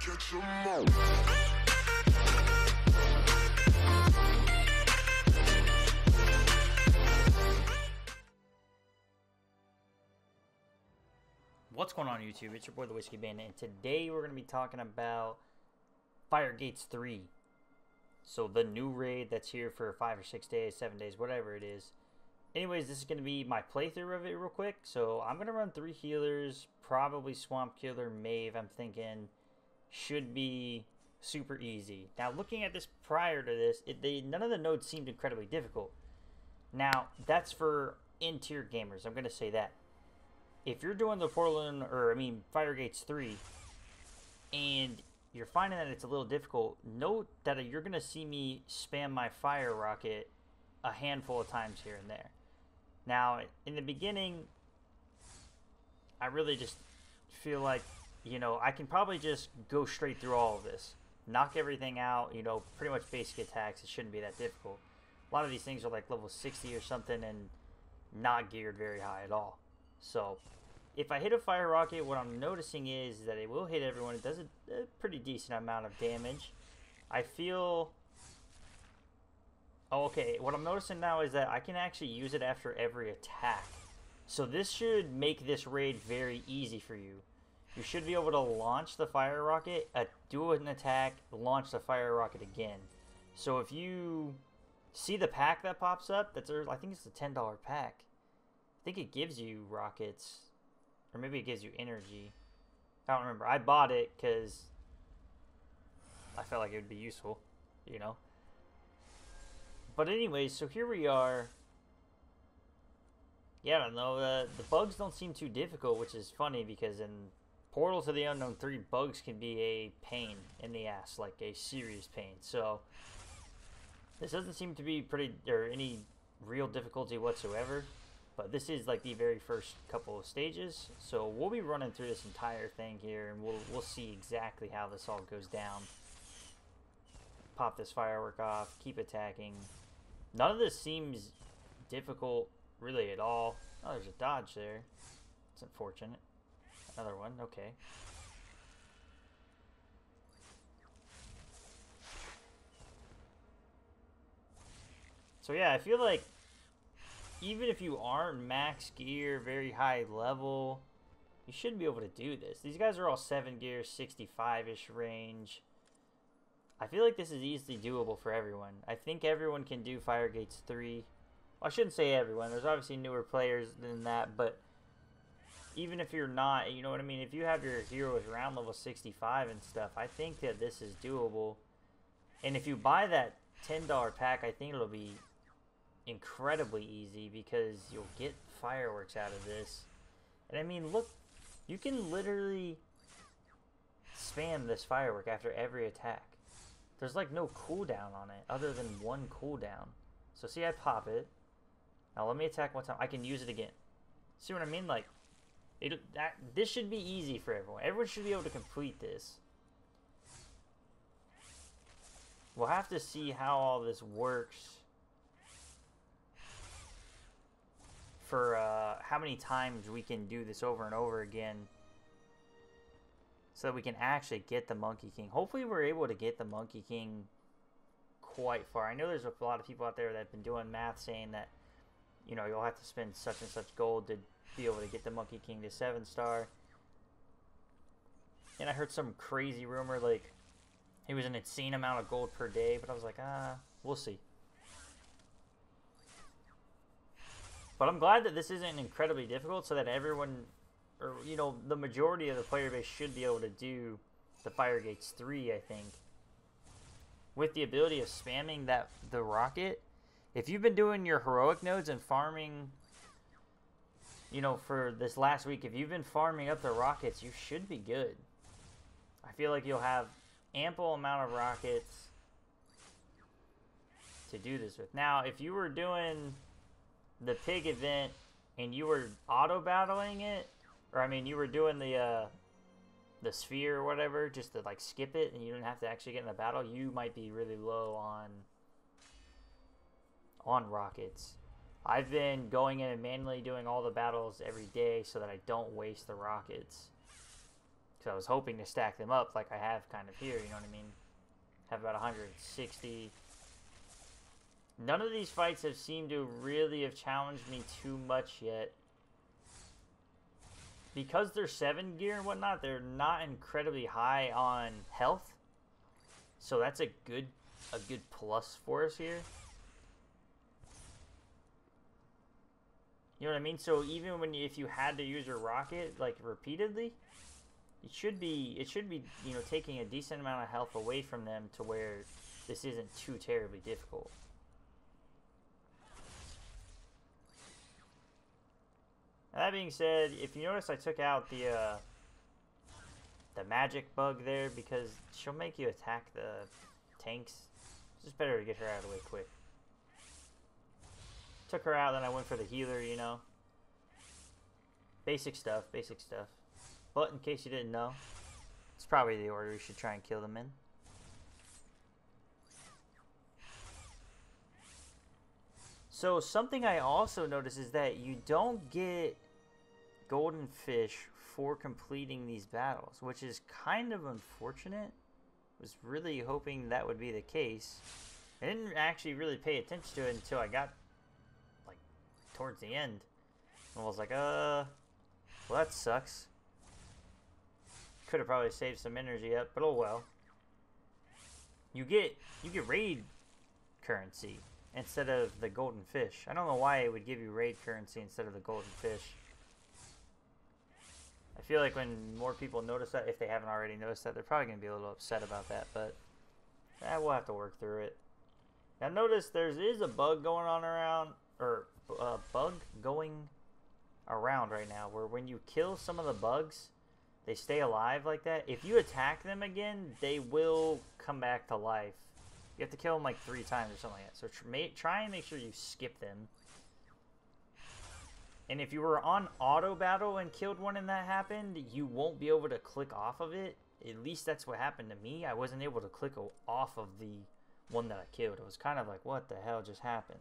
Catch 'em all. What's going on YouTube? It's your boy the Whiskey Bandit, and today we're going to be talking about Fire Gates 3. So the new raid that's here for 5 or 6 days, 7 days, whatever it is. Anyways, this is going to be my playthrough of it real quick. So I'm going to run 3 healers, probably Swamp Killer, Mave, I'm thinking should be super easy. Now looking at this prior to this, none of the nodes seemed incredibly difficult. Now that's for in-tier gamers, I'm going to say that. If you're doing the Fire Gates 3 and you're finding that it's a little difficult, note that you're going to see me spam my fire rocket a handful of times here and there. Now, in the beginning, I really just feel like, I can probably just go straight through all of this. Knock everything out, pretty much basic attacks. It shouldn't be that difficult. A lot of these things are like level 60 or something and not geared very high at all. So, if I hit a fire rocket, what I'm noticing is that it will hit everyone. It does a pretty decent amount of damage. I feel... Oh, okay. What I'm noticing now is that I can actually use it after every attack. So this should make this raid very easy for you. You should be able to launch the fire rocket, do an attack, launch the fire rocket again. So if you see the pack that pops up, I think it's a $10 pack. I think it gives you rockets, or maybe it gives you energy. I don't remember. I bought it because I felt like it would be useful, But anyways, so here we are. Yeah, I don't know. The bugs don't seem too difficult, which is funny because in Portal to the Unknown 3, bugs can be a pain in the ass, like a serious pain. So this doesn't seem to be any real difficulty whatsoever. But this is like the very first couple of stages, so we'll be running through this entire thing here, and we'll see exactly how this all goes down. Pop this firework off, keep attacking. None of this seems difficult really at all. Oh, there's a dodge there. It's unfortunate. Another one, okay. So yeah, I feel like even if you aren't max gear, very high level, you should be able to do this. These guys are all 7 gear, 65-ish range. I feel like this is easily doable for everyone. I think everyone can do Fire Gates 3. Well, I shouldn't say everyone. There's obviously newer players than that, but even if you're not, you know what I mean? If you have your heroes around level 65 and stuff, I think that this is doable. And if you buy that $10 pack, I think it'll be incredibly easy because you'll get fireworks out of this. And I mean, look, you can literally spam this firework after every attack. There's like no cooldown on it other than one cooldown. So see, I pop it. Now let me attack one time. I can use it again. See what I mean? Like, this should be easy for everyone. Everyone should be able to complete this. We'll have to see how all this works for how many times we can do this over and over again so that we can actually get the Monkey King. Hopefully we're able to get the Monkey King quite far. I know there's a lot of people out there that have been doing math saying that, you'll have to spend such and such gold to be able to get the Monkey King to 7-star. And I heard some crazy rumor, like, it was an insane amount of gold per day, but I was like, we'll see. But I'm glad that this isn't incredibly difficult so that everyone, or, the majority of the player base should be able to do the Fire Gates 3, I think. With the ability of spamming the rocket, if you've been doing your heroic nodes and farming, for this last week, if you've been farming up the rockets, you should be good. I feel like you'll have ample amount of rockets to do this with. Now, if you were doing the pig event and you were auto battling it, or you were doing the sphere or whatever just to like skip it and you didn't have to actually get in the battle, you might be really low on rockets. I've been going in and manually doing all the battles every day so that I don't waste the rockets. Because I was hoping to stack them up like I have kind of here, you know what I mean? Have about 160. None of these fights have seemed to really have challenged me too much yet. Because they're 7 gear and whatnot, they're not incredibly high on health. So that's a good plus for us here. You know what I mean? So even when if you had to use your rocket like repeatedly, it should be you know, taking a decent amount of health away from them to where this isn't too terribly difficult. That being said, if you notice, I took out the magic bug there because she'll make you attack the tanks. It's just better to get her out of the way quick. Took her out, then I went for the healer, you know. Basic stuff, basic stuff. But in case you didn't know, it's probably the order you should try and kill them in. So something I also noticed is that you don't get golden fish for completing these battles, which is kind of unfortunate. Was really hoping that would be the case. I didn't actually really pay attention to it until I got like towards the end. And I was like, well, that sucks. Could have probably saved some energy up, but oh well. You get raid currency instead of the golden fish. I don't know why it would give you raid currency instead of the golden fish. I feel like when more people notice that, if they haven't already noticed that, they're probably going to be a little upset about that, but we'll have to work through it. Now notice there is a bug going on around, or a bug going around right now, where when you kill some of the bugs, they stay alive like that. If you attack them again, they will come back to life. You have to kill them like 3 times or something like that. So try and make sure you skip them. And if you were on auto battle and killed one and that happened, you won't be able to click off of it. At least that's what happened to me. I wasn't able to click off of the one that I killed. It was kind of like, what the hell just happened?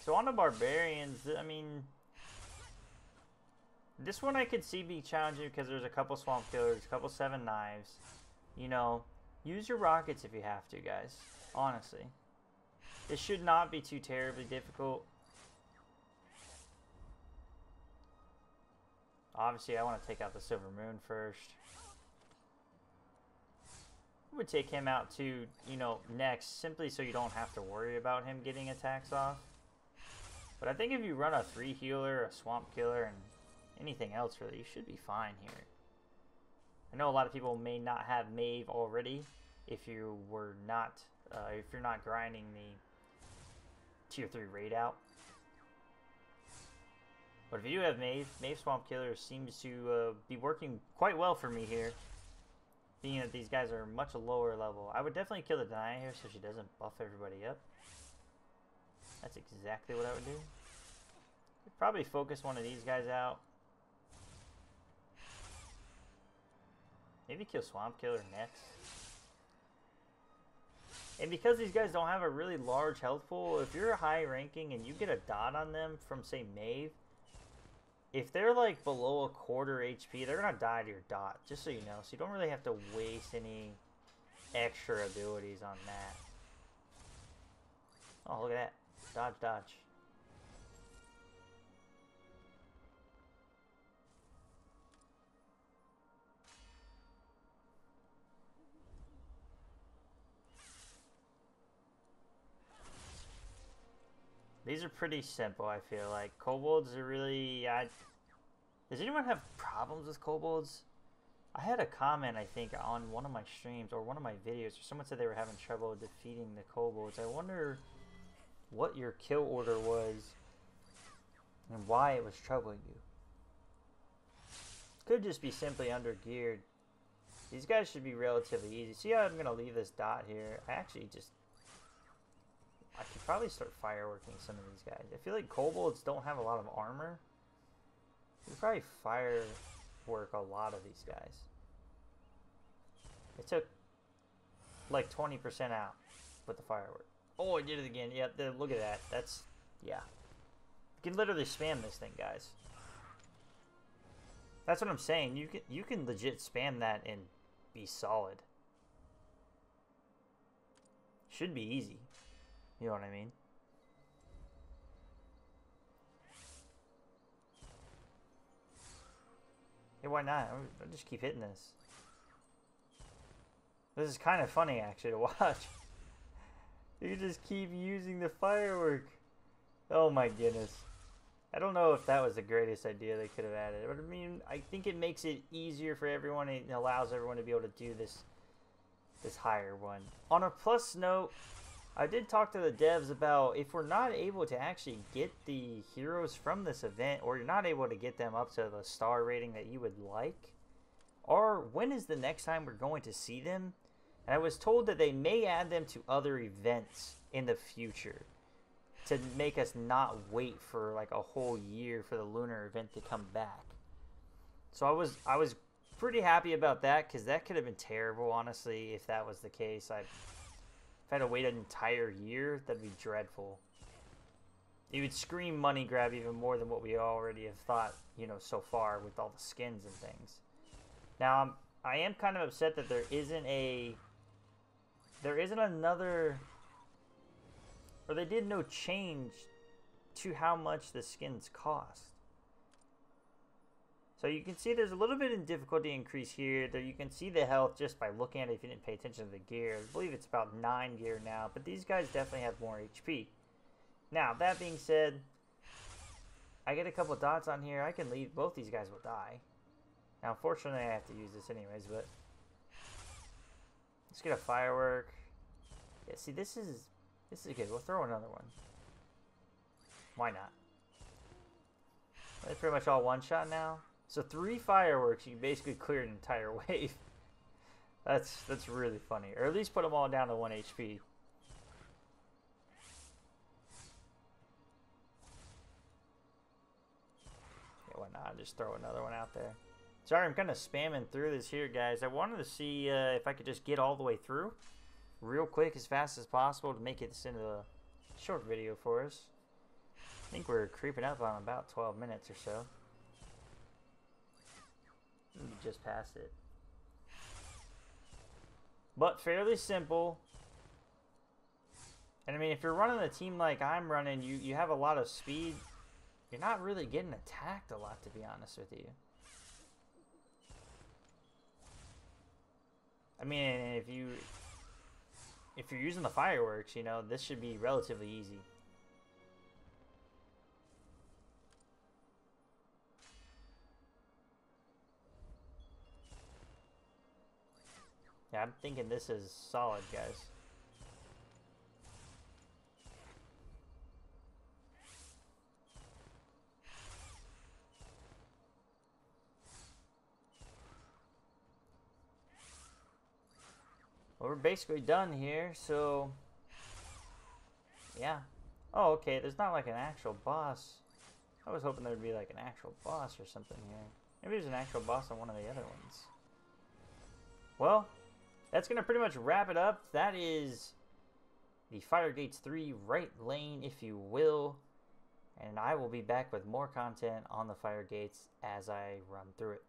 So on the barbarians, I mean, this one I could see be challenging because there's a couple swamp killers, a couple 7 knives. You know, use your rockets if you have to, guys. Honestly. This should not be too terribly difficult. Obviously, I want to take out the Silver Moon first. I would take him out to, you know, next, simply so you don't have to worry about him getting attacks off. But I think if you run a 3 healer, a swamp killer, and anything else really, you should be fine here. I know a lot of people may not have Maeve already if you were not, if you're not grinding the tier 3 raid out. But if you do have Maeve Swamp Killer seems to be working quite well for me here. Being that these guys are much lower level. I would definitely kill the Denia here so she doesn't buff everybody up. That's exactly what I would do. I'd probably focus one of these guys out. Maybe kill Swamp Killer next. And because these guys don't have a really large health pool, if you're high ranking and you get a dot on them from, say, Maeve, if they're like below a quarter HP, they're gonna die to your dot, just so you know. So you don't really have to waste any extra abilities on that. Oh, look at that. Dodge, dodge. These are pretty simple, I feel like. Kobolds are really... Does anyone have problems with kobolds? I had a comment, I think, on one of my streams or one of my videos where someone said they were having trouble defeating the kobolds. I wonder what your kill order was and why it was troubling you. Could just be simply under geared. These guys should be relatively easy. See how I'm going to leave this dot here? I could probably start fireworking some of these guys. I feel like kobolds don't have a lot of armor. You could probably firework a lot of these guys. It took like 20% out. with the firework. Oh, I did it again. Yeah, look at that. That's, yeah. You can literally spam this thing, guys. That's what I'm saying. You can legit spam that and be solid. Should be easy. You know what I mean? Hey, why not? I'll just keep hitting this. This is kind of funny, actually, to watch. You just keep using the firework. Oh my goodness. I don't know if that was the greatest idea they could have added. But I mean, I think it makes it easier for everyone. It allows everyone to be able to do this higher one. On a plus note, I did talk to the devs about if we're not able to actually get the heroes from this event, or you're not able to get them up to the star rating that you would like, or when is the next time we're going to see them? And I was told that they may add them to other events in the future to make us not wait for like a whole year for the lunar event to come back. So I was pretty happy about that, because that could have been terrible, honestly, if that was the case. If I had to wait an entire year, that'd be dreadful. It would scream money grab even more than what we already have thought, you know, so far with all the skins and things. Now, I am kind of upset that there isn't another, or they did no change to how much the skins cost. So you can see there's a little bit in difficulty increase here. There you can see the health just by looking at it if you didn't pay attention to the gear. I believe it's about 9 gear now, but these guys definitely have more HP. Now, that being said, I get a couple dots on here. I can leave. Both these guys will die. Now, unfortunately, I have to use this anyways, but let's get a firework. Yeah, see, this is good. We'll throw another one. Why not? They're pretty much all one shot now. So 3 fireworks, you basically clear an entire wave. That's really funny. Or at least put them all down to 1 HP. Yeah, why not? Just throw another one out there. Sorry, I'm kind of spamming through this here, guys. I wanted to see if I could just get all the way through real quick, as fast as possible, to make it into a short video for us. I think we're creeping up on about 12 minutes or so. We just passed it. But fairly simple. And I mean, if you're running a team like I'm running, you have a lot of speed. You're not really getting attacked a lot, to be honest with you. I mean, if you're using the fireworks, you know, this should be relatively easy. Yeah, I'm thinking this is solid, guys. Well, we're basically done here, so yeah. Oh, okay, there's not like an actual boss. I was hoping there'd be like an actual boss or something here. Maybe there's an actual boss on one of the other ones. Well, that's going to pretty much wrap it up. That is the Fire Gates 3 right lane, if you will. And I will be back with more content on the Fire Gates as I run through it.